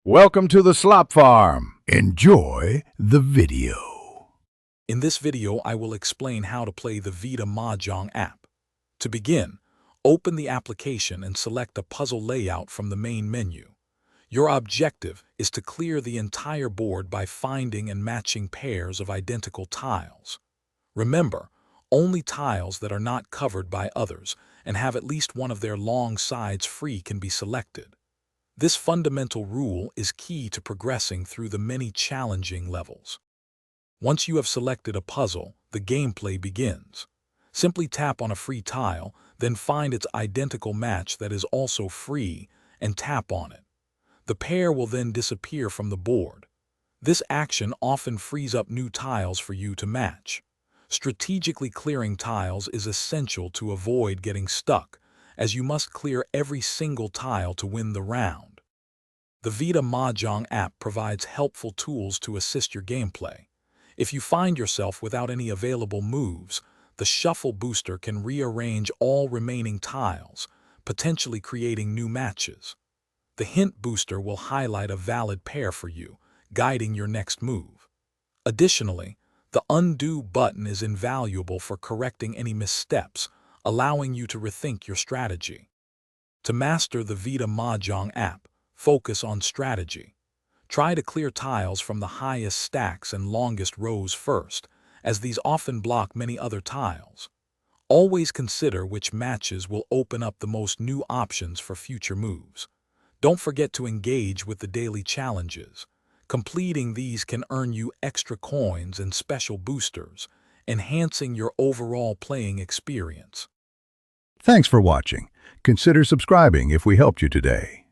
Welcome to the Slop Farm. Enjoy the video. In this video, I will explain how to play the Vita Mahjong app. To begin, open the application and select a puzzle layout from the main menu. Your objective is to clear the entire board by finding and matching pairs of identical tiles. Remember, only tiles that are not covered by others and have at least one of their long sides free can be selected. This fundamental rule is key to progressing through the many challenging levels. Once you have selected a puzzle, the gameplay begins. Simply tap on a free tile, then find its identical match that is also free and tap on it. The pair will then disappear from the board. This action often frees up new tiles for you to match. Strategically clearing tiles is essential to avoid getting stuck, as you must clear every single tile to win the round. The Vita Mahjong app provides helpful tools to assist your gameplay. If you find yourself without any available moves, the Shuffle Booster can rearrange all remaining tiles, potentially creating new matches. The Hint Booster will highlight a valid pair for you, guiding your next move. Additionally, the Undo button is invaluable for correcting any missteps, allowing you to rethink your strategy. To master the Vita Mahjong app, focus on strategy. Try to clear tiles from the highest stacks and longest rows first, as these often block many other tiles. Always consider which matches will open up the most new options for future moves. Don't forget to engage with the daily challenges. Completing these can earn you extra coins and special boosters, enhancing your overall playing experience. Thanks for watching. Consider subscribing if we helped you today.